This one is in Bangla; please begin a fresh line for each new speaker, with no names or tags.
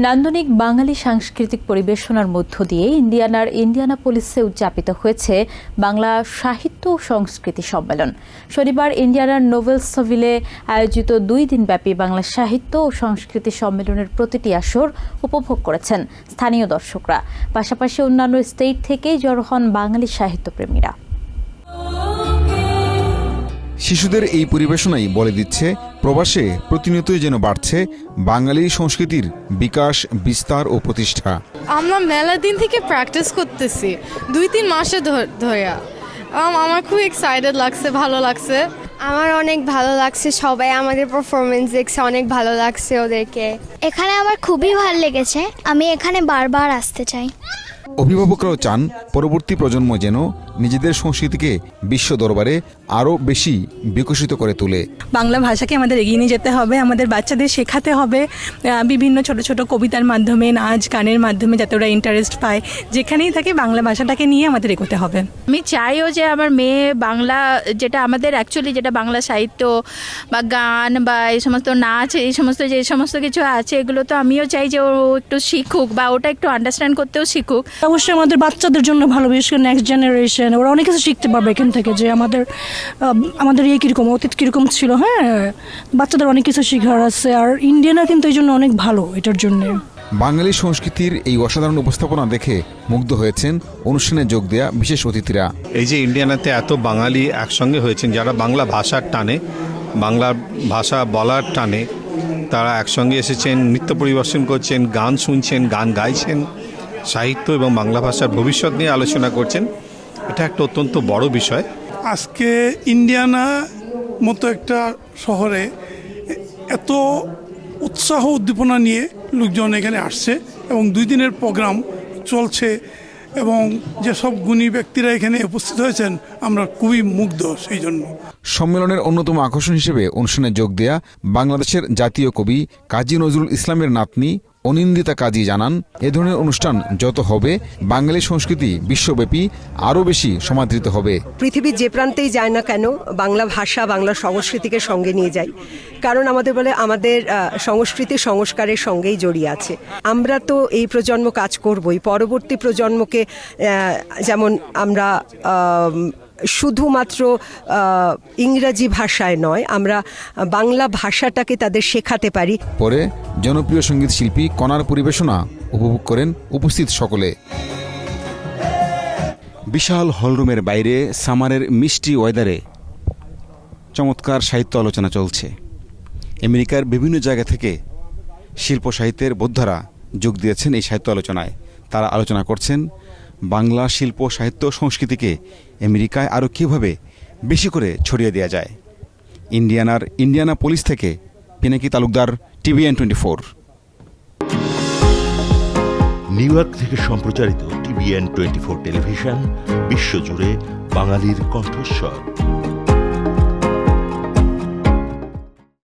নান্দনিক বাঙালি সাংস্কৃতিক পরিবেশনার মধ্য দিয়ে ইন্ডিয়ানার ইন্ডিয়ানাপোলিসে উদযাপিত হয়েছে বাংলা সাহিত্য ও সংস্কৃতি সম্মেলন। শনিবার ইন্ডিয়ানার নোভেলসভিলে আয়োজিত 2 দিনব্যাপী বাংলা সাহিত্য ও সংস্কৃতি সম্মেলনের প্রতিটি আসর উপভোগ করেছেন স্থানীয় দর্শকরা। পাশাপাশি অন্যান্য স্টেট থেকেই জড়ো হন বাঙালি সাহিত্যপ্রেমীরা।
শিশুদের এই পরিবেশনাই বলে দিচ্ছে প্রবাসে প্রতিনিয়তই যেন বাড়ছে বাঙালি সংস্কৃতির বিকাশ, বিস্তার ও প্রতিষ্ঠা।
আমরা মেলার দিন থেকে প্র্যাকটিস করতেছি 2-3 মাসে ধরে। আমার খুব এক্সাইটেড লাগছে, ভালো লাগছে।
আমার অনেক ভালো লাগছে, সবাই আমাদের পারফরমেন্স দেখছে, অনেক ভালো লাগছে ওদেরকে।
এখানে আমার খুবই ভালো লেগেছে, আমি এখানে বারবার আসতে চাই।
অভিভাবকরাও চান পরবর্তী প্রজন্ম যেন নিজেদের সংস্কৃতিকে বিশ্ব দরবারে আরও বেশি বিকশিত করে তোলে।
বাংলা ভাষাকে আমাদের এগিয়ে নিয়ে যেতে হবে, আমাদের বাচ্চাদের শেখাতে হবে বিভিন্ন ছোট ছোট কবিতার মাধ্যমে, নাচ গানের মাধ্যমে, যাতে ওরা ইন্টারেস্ট পায়। যেখানেই থাকে বাংলা ভাষাটাকে নিয়ে আমাদের এগোতে হবে।
আমি চাইও যে আমার মেয়ে বাংলা, যেটা আমাদের অ্যাকচুয়ালি যেটা বাংলা সাহিত্য বা গান বা এই সমস্ত নাচ, এই সমস্ত যে সমস্ত কিছু আছে, এগুলো তো আমিও চাই যে ও একটু শিখুক বা ওটা একটু আন্ডারস্ট্যান্ড করতেও শিখুক।
অবশ্যই আমাদের বাচ্চাদের জন্য ভালো, বিশেষ করে নেক্সট জেনারেশন, ওরা অনেক কিছু শিখতে পারবে এখান থেকে, যে আমাদের ইয়ে কীরকম, অতীত কীরকম ছিল। বাচ্চাদের অনেক কিছু শেখার আছে, আর ইন্ডিয়ানা কিন্তু এই জন্য অনেক ভালো এটার জন্য।
বাঙালি সংস্কৃতির এই অসাধারণ উপস্থাপনা দেখে মুগ্ধ হয়েছেন অনুষ্ঠানে যোগ দেয়া বিশেষ অতিথিরা।
এই যে ইন্ডিয়ানাতে এত বাঙালি একসঙ্গে হয়েছেন, যারা বাংলা ভাষার টানে, বাংলা ভাষা বলার টানে, তারা একসঙ্গে এসেছেন, নৃত্য পরিবেশন করছেন, গান শুনছেন, গান গাইছেন, সাহিত্য এবং বাংলা ভাষার ভবিষ্যৎ নিয়ে আলোচনা করছেন। এটা একটা অত্যন্ত বড় বিষয়।
আজকে ইন্ডিয়ানা মতো একটা শহরে এত উৎসাহ উদ্দীপনা নিয়ে লোকজন এখানে আসছে এবং 2 দিনের প্রোগ্রাম চলছে এবং যেসব গুণী ব্যক্তিরা এখানে উপস্থিত হয়েছেন, আমরা খুবই মুগ্ধ। সেই জন্য
সম্মেলনের অন্যতম আকর্ষণ হিসেবে অনুষ্ঠানে যোগ দেয়া বাংলাদেশের জাতীয় কবি কাজী নজরুল ইসলামের নাতনি অনিন্দিতা কাজী জানান, এ ধরনের অনুষ্ঠান যত হবে বাঙালি সংস্কৃতি বিশ্বব্যাপী আরও বেশি সমাদৃত হবে।
পৃথিবীর যে প্রান্তেই যায় না কেন, বাংলা ভাষা, বাংলা সংস্কৃতিকে সঙ্গে নিয়ে যাই, কারণ আমাদের সংস্কৃতি সংস্কারের সঙ্গেই জড়িয়ে আছে। আমরা তো এই প্রজন্ম কাজ করবই, পরবর্তী প্রজন্মকে যেমন আমরা শুধুমাত্র ইংরাজি ভাষায় নয়, আমরা বাংলা ভাষাটাকে তাদের শেখাতে পারি।
পরে জনপ্রিয় সঙ্গীত শিল্পী কণার পরিবেশনা উপভোগ করেন উপস্থিত সকলে। বিশাল হলরুমের বাইরে সামারের মিষ্টি ওয়েদারে চমৎকার সাহিত্য আলোচনা চলছে। আমেরিকার বিভিন্ন জায়গা থেকে শিল্প সাহিত্যের বোদ্ধারা যোগ দিয়েছেন এই সাহিত্য আলোচনায়। তারা আলোচনা করছেন বাংলা শিল্প, সাহিত্য, সংস্কৃতিকে আমেরিকায় আরও কীভাবে বেশি করে ছড়িয়ে দেওয়া যায়। ইন্ডিয়ানার ইন্ডিয়ানাপোলিস থেকে Pinaki Talukdar, TVN 24।
New York থেকে সম্প্রচারিত TVN 24 টেলিভিশন বিশ্বজুড়ে বাঙালির কণ্ঠস্বর।